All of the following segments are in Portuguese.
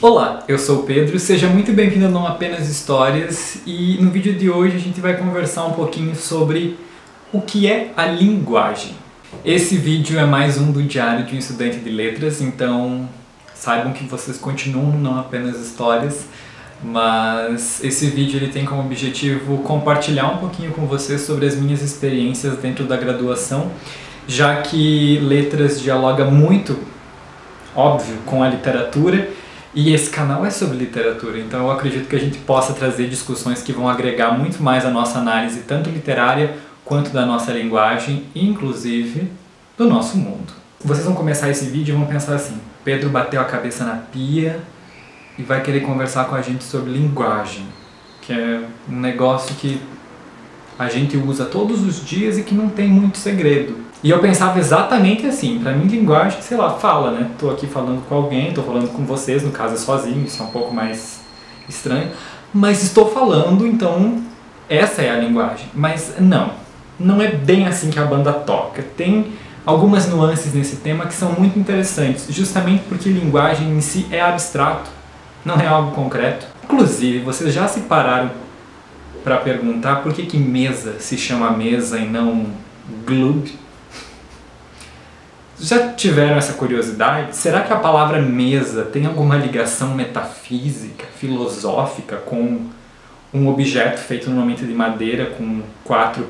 Olá, eu sou o Pedro, seja muito bem-vindo ao Não Apenas Histórias e no vídeo de hoje a gente vai conversar um pouquinho sobre o que é a linguagem. Esse vídeo é mais um do diário de um estudante de letras, então saibam que vocês continuam no Não Apenas Histórias, mas esse vídeo ele tem como objetivo compartilhar um pouquinho com vocês sobre as minhas experiências dentro da graduação, já que letras dialoga muito, óbvio, com a literatura. E esse canal é sobre literatura, então eu acredito que a gente possa trazer discussões que vão agregar muito mais a nossa análise, tanto literária quanto da nossa linguagem, inclusive do nosso mundo. Vocês vão começar esse vídeo e vão pensar assim: Pedro bateu a cabeça na pia e vai querer conversar com a gente sobre linguagem, que é um negócio que a gente usa todos os dias e que não tem muito segredo. E eu pensava exatamente assim, pra mim linguagem, sei lá, fala, né? Tô aqui falando com alguém, tô falando com vocês, no caso é sozinho, isso é um pouco mais estranho, mas estou falando, então essa é a linguagem. Mas não é bem assim que a banda toca. Tem algumas nuances nesse tema que são muito interessantes, justamente porque linguagem em si é abstrato, não é algo concreto. Inclusive, vocês já se pararam pra perguntar por que mesa se chama mesa e não glue? Já tiveram essa curiosidade? Será que a palavra mesa tem alguma ligação metafísica, filosófica com um objeto feito normalmente de madeira com 4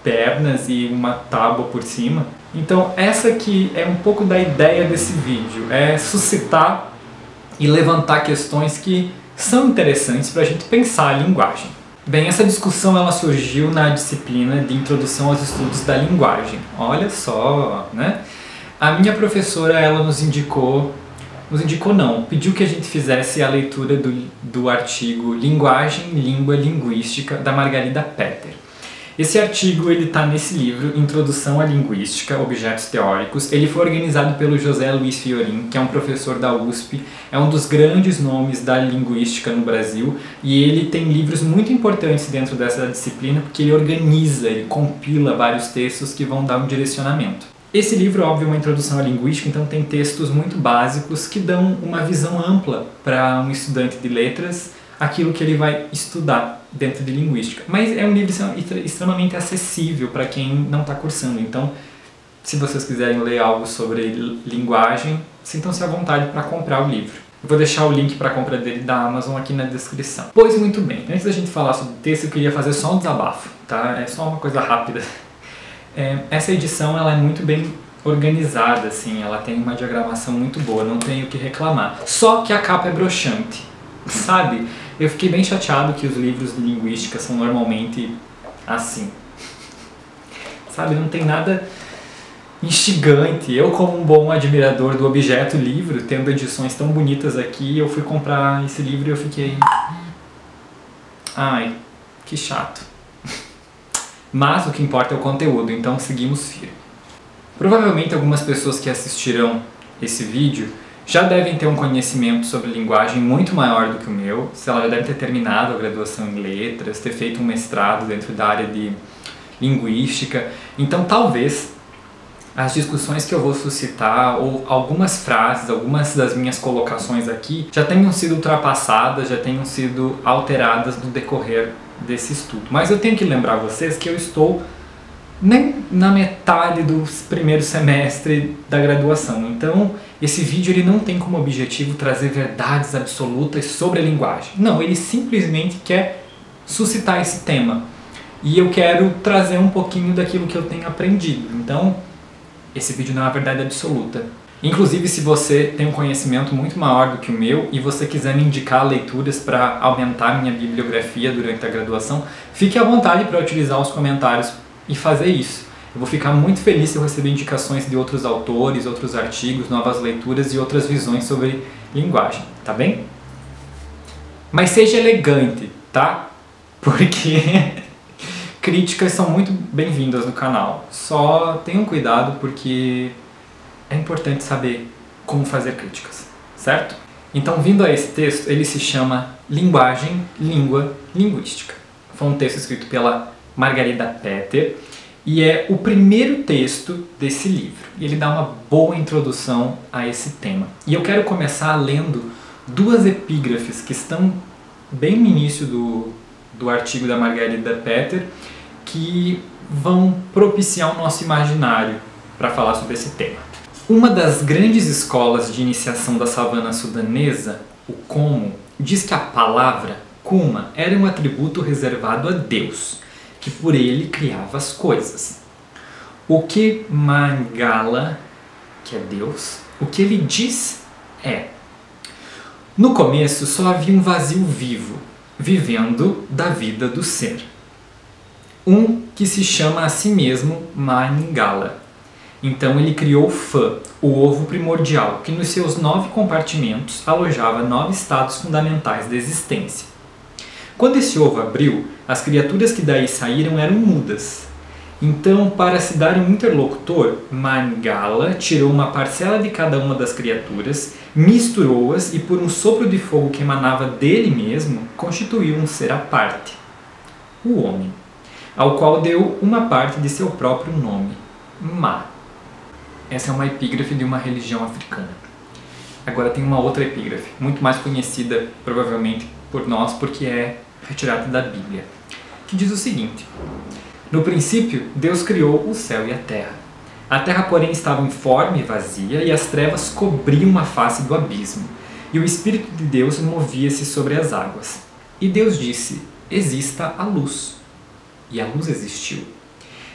pernas e uma tábua por cima? Então essa aqui é um pouco da ideia desse vídeo, é suscitar e levantar questões que são interessantes para a gente pensar a linguagem. Bem, essa discussão ela surgiu na disciplina de Introdução aos Estudos da Linguagem. Olha só, né? A minha professora, ela pediu que a gente fizesse a leitura do artigo Linguagem, Língua, Linguística, da Margarida Petter. Esse artigo ele está nesse livro, Introdução à Linguística, Objetos Teóricos. Ele foi organizado pelo José Luiz Fiorin, que é um professor da USP, é um dos grandes nomes da linguística no Brasil, e ele tem livros muito importantes dentro dessa disciplina, porque ele organiza, ele compila vários textos que vão dar um direcionamento. Esse livro, óbvio, é uma introdução à linguística, então tem textos muito básicos que dão uma visão ampla para um estudante de letras, aquilo que ele vai estudar dentro de linguística. Mas é um livro extremamente acessível para quem não está cursando. Então, se vocês quiserem ler algo sobre linguagem, sintam-se à vontade para comprar o livro. Eu vou deixar o link para a compra dele da Amazon aqui na descrição. Pois muito bem, antes da gente falar sobre o texto, eu queria fazer só um desabafo, tá? É só uma coisa rápida. Essa edição ela é muito bem organizada, assim, ela tem uma diagramação muito boa, não tenho o que reclamar. Só que a capa é broxante, sabe? Eu fiquei bem chateado que os livros de linguística são normalmente assim. Sabe, não tem nada instigante. Eu, como um bom admirador do objeto livro, tendo edições tão bonitas aqui, eu fui comprar esse livro e eu fiquei... Ai, que chato. Mas o que importa é o conteúdo, então seguimos firme. Provavelmente algumas pessoas que assistirão esse vídeo já devem ter um conhecimento sobre linguagem muito maior do que o meu, se ela já deve ter terminado a graduação em letras, ter feito um mestrado dentro da área de linguística. Então talvez as discussões que eu vou suscitar, ou algumas frases, algumas das minhas colocações aqui, já tenham sido ultrapassadas, já tenham sido alteradas no decorrer desse estudo. Mas eu tenho que lembrar vocês que eu estou nem na metade do primeiro semestre da graduação, então esse vídeo ele não tem como objetivo trazer verdades absolutas sobre a linguagem. Não, ele simplesmente quer suscitar esse tema. E eu quero trazer um pouquinho daquilo que eu tenho aprendido. Então, esse vídeo não é uma verdade absoluta. Inclusive, se você tem um conhecimento muito maior do que o meu e você quiser me indicar leituras para aumentar minha bibliografia durante a graduação, fique à vontade para utilizar os comentários e fazer isso. Eu vou ficar muito feliz se eu receber indicações de outros autores, outros artigos, novas leituras e outras visões sobre linguagem, tá bem? Mas seja elegante, tá? Porque críticas são muito bem-vindas no canal. Só tenham cuidado porque é importante saber como fazer críticas, certo? Então, vindo a esse texto, ele se chama Linguagem, Língua, Linguística. Foi um texto escrito pela Margarida Petter e é o primeiro texto desse livro. E ele dá uma boa introdução a esse tema. E eu quero começar lendo duas epígrafes que estão bem no início do artigo da Margarida Petter, que vão propiciar o nosso imaginário para falar sobre esse tema. Uma das grandes escolas de iniciação da savana sudanesa, o Komo, diz que a palavra Kuma era um atributo reservado a Deus, que por ele criava as coisas. O que Mangala, que é Deus, o que ele diz é: no começo só havia um vazio vivo, vivendo da vida do ser. Um que se chama a si mesmo Mangala. Então ele criou Fã, o ovo primordial, que nos seus 9 compartimentos alojava 9 estados fundamentais da existência. Quando esse ovo abriu, as criaturas que daí saíram eram mudas. Então, para se dar um interlocutor, Mangala tirou uma parcela de cada uma das criaturas, misturou-as e, por um sopro de fogo que emanava dele mesmo, constituiu um ser à parte, o homem, ao qual deu uma parte de seu próprio nome, Ma. Essa é uma epígrafe de uma religião africana. Agora tem uma outra epígrafe, muito mais conhecida provavelmente por nós porque é retirada da Bíblia, que diz o seguinte: no princípio, Deus criou o céu e a terra. A terra, porém, estava informe e vazia, e as trevas cobriam a face do abismo, e o Espírito de Deus movia-se sobre as águas. E Deus disse: exista a luz. E a luz existiu.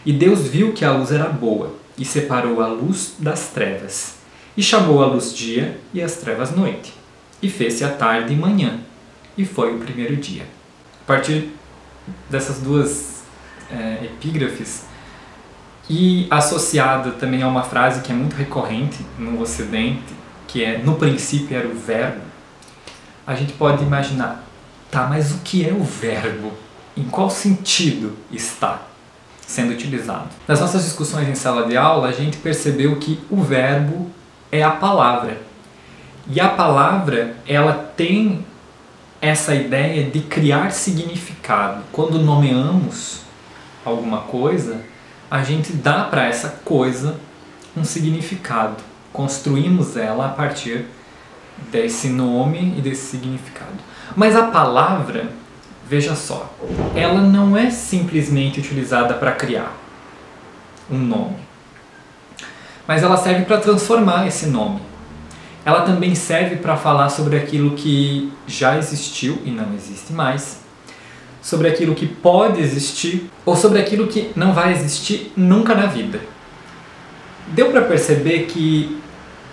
E Deus viu que a luz era boa, e separou a luz das trevas, e chamou a luz dia e as trevas noite, e fez-se a tarde e manhã, e foi o primeiro dia. A partir dessas duas epígrafes, e associada também a uma frase que é muito recorrente no Ocidente, que é: no princípio era o verbo, a gente pode imaginar, tá, mas o que é o verbo? Em qual sentido está sendo utilizado? Nas nossas discussões em sala de aula, a gente percebeu que o verbo é a palavra. E a palavra, ela tem essa ideia de criar significado. Quando nomeamos alguma coisa, a gente dá para essa coisa um significado. Construímos ela a partir desse nome e desse significado. Mas a palavra, veja só, ela não é simplesmente utilizada para criar um nome, mas ela serve para transformar esse nome. Ela também serve para falar sobre aquilo que já existiu e não existe mais, sobre aquilo que pode existir ou sobre aquilo que não vai existir nunca na vida. Deu para perceber que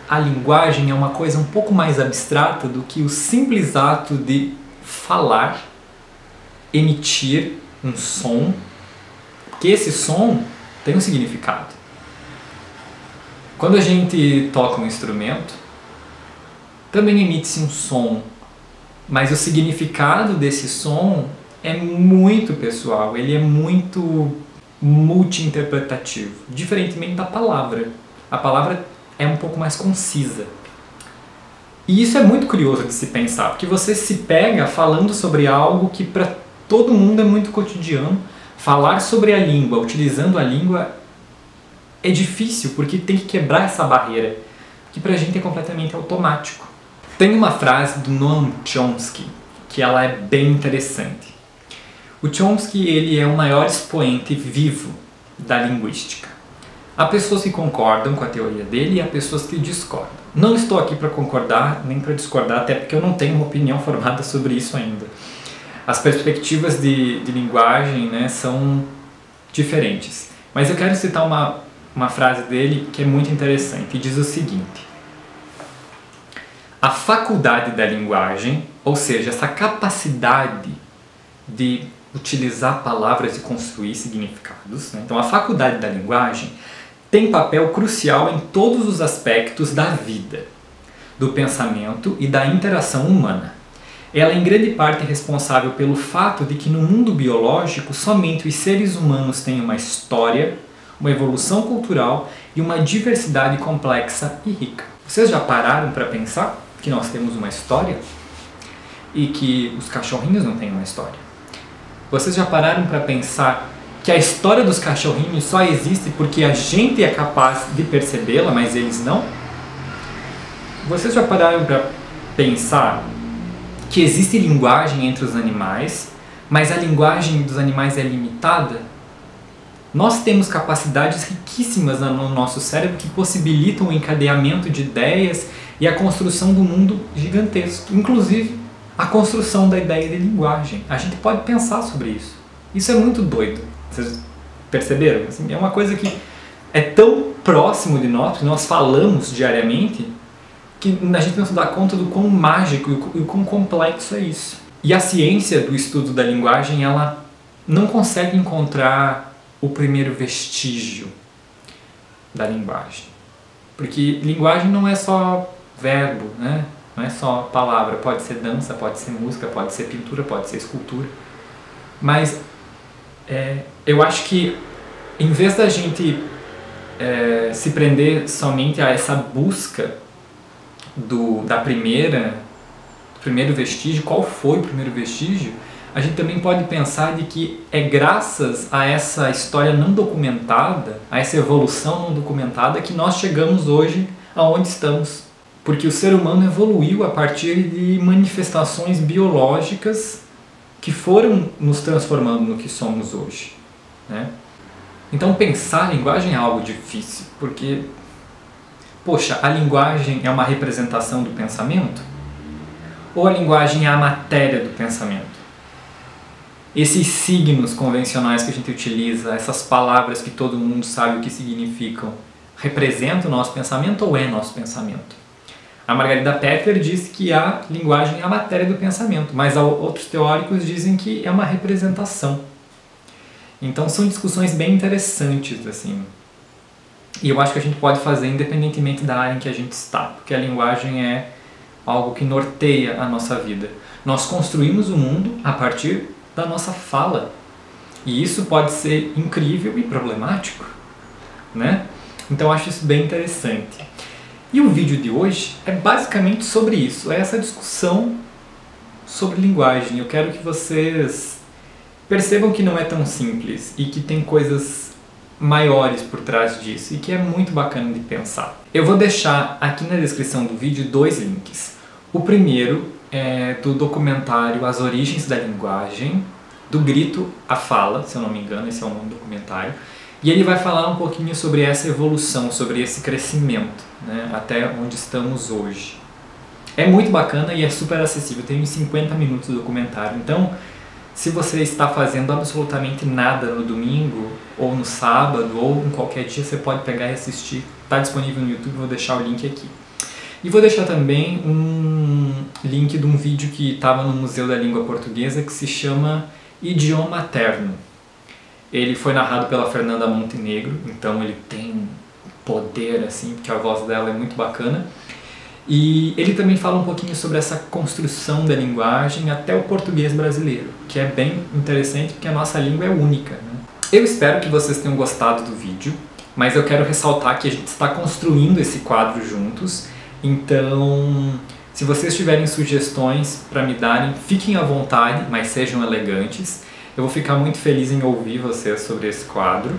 a linguagem é uma coisa um pouco mais abstrata do que o simples ato de falar, emitir um som, que esse som tem um significado. Quando a gente toca um instrumento, também emite-se um som, mas o significado desse som é muito pessoal, ele é muito multi-interpretativo, diferentemente da palavra. A palavra é um pouco mais concisa. E isso é muito curioso de se pensar, porque você se pega falando sobre algo que para todo mundo é muito cotidiano. Falar sobre a língua, utilizando a língua, é difícil, porque tem que quebrar essa barreira, que pra gente é completamente automático. Tem uma frase do Noam Chomsky, que ela é bem interessante. O Chomsky, ele é o maior expoente vivo da linguística. Há pessoas que concordam com a teoria dele e há pessoas que discordam. Não estou aqui para concordar nem para discordar, até porque eu não tenho uma opinião formada sobre isso ainda. As perspectivas de linguagem, né, são diferentes. Mas eu quero citar uma frase dele que é muito interessante e diz o seguinte: a faculdade da linguagem, ou seja, essa capacidade de utilizar palavras e construir significados, né? Então a faculdade da linguagem tem papel crucial em todos os aspectos da vida, do pensamento e da interação humana. Ela é em grande parte responsável pelo fato de que no mundo biológico somente os seres humanos têm uma história, uma evolução cultural e uma diversidade complexa e rica. Vocês já pararam para pensar que nós temos uma história e que os cachorrinhos não têm uma história? Vocês já pararam para pensar que a história dos cachorrinhos só existe porque a gente é capaz de percebê-la, mas eles não? Vocês já pararam para pensar que existe linguagem entre os animais, mas a linguagem dos animais é limitada? Nós temos capacidades riquíssimas no nosso cérebro que possibilitam o encadeamento de ideias e a construção do mundo gigantesco, inclusive a construção da ideia de linguagem. A gente pode pensar sobre isso. Isso é muito doido. Vocês perceberam? Assim, é uma coisa que é tão próximo de nós, que nós falamos diariamente, que a gente não se dá conta do quão mágico e o quão complexo é isso. E a ciência do estudo da linguagem, ela não consegue encontrar o primeiro vestígio da linguagem. Porque linguagem não é só verbo, né? Não é só palavra. Pode ser dança, pode ser música, pode ser pintura, pode ser escultura. Mas eu acho que em vez da gente se prender somente a essa busca do primeiro vestígio, qual foi o primeiro vestígio, a gente também pode pensar de que é graças a essa história não documentada, a essa evolução não documentada, que nós chegamos hoje aonde estamos. Porque o ser humano evoluiu a partir de manifestações biológicas que foram nos transformando no que somos hoje, né? Então pensar a linguagem é algo difícil, porque, poxa, a linguagem é uma representação do pensamento? Ou a linguagem é a matéria do pensamento? Esses signos convencionais que a gente utiliza, essas palavras que todo mundo sabe o que significam, representam o nosso pensamento ou é nosso pensamento? A Margarida Petter diz que a linguagem é a matéria do pensamento, mas outros teóricos dizem que é uma representação. Então são discussões bem interessantes, assim. E eu acho que a gente pode fazer independentemente da área em que a gente está, porque a linguagem é algo que norteia a nossa vida. Nós construímos o mundo a partir da nossa fala. E isso pode ser incrível e problemático, né? Então eu acho isso bem interessante. E o vídeo de hoje é basicamente sobre isso, é essa discussão sobre linguagem. Eu quero que vocês percebam que não é tão simples e que tem coisas maiores por trás disso e que é muito bacana de pensar. Eu vou deixar aqui na descrição do vídeo 2 links. O primeiro é do documentário As Origens da Linguagem, do Grito à Fala, se eu não me engano, esse é o nome do documentário. E ele vai falar um pouquinho sobre essa evolução, sobre esse crescimento, né, até onde estamos hoje. É muito bacana e é super acessível, tem uns 50 minutos do documentário. Então, se você está fazendo absolutamente nada no domingo, ou no sábado, ou em qualquer dia, você pode pegar e assistir. Está disponível no YouTube, vou deixar o link aqui. E vou deixar também um link de um vídeo que estava no Museu da Língua Portuguesa que se chama Idioma Materno. Ele foi narrado pela Fernanda Montenegro, então ele tem poder, assim, porque a voz dela é muito bacana. E ele também fala um pouquinho sobre essa construção da linguagem até o português brasileiro, que é bem interessante porque a nossa língua é única, né? Eu espero que vocês tenham gostado do vídeo, mas eu quero ressaltar que a gente está construindo esse quadro juntos, então se vocês tiverem sugestões para me darem, fiquem à vontade, mas sejam elegantes. Eu vou ficar muito feliz em ouvir vocês sobre esse quadro.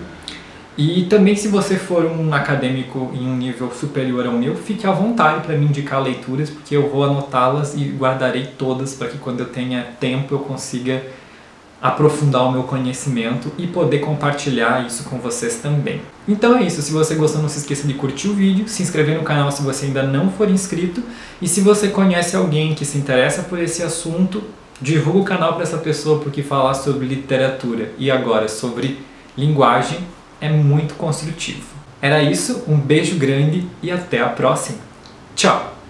E também, se você for um acadêmico em um nível superior ao meu, fique à vontade para me indicar leituras, porque eu vou anotá-las e guardarei todas para que quando eu tenha tempo eu consiga aprofundar o meu conhecimento e poder compartilhar isso com vocês também. Então é isso, se você gostou não se esqueça de curtir o vídeo, se inscrever no canal se você ainda não for inscrito e se você conhece alguém que se interessa por esse assunto, divulga o canal para essa pessoa, porque falar sobre literatura e agora sobre linguagem é muito construtivo. Era isso, um beijo grande e até a próxima. Tchau!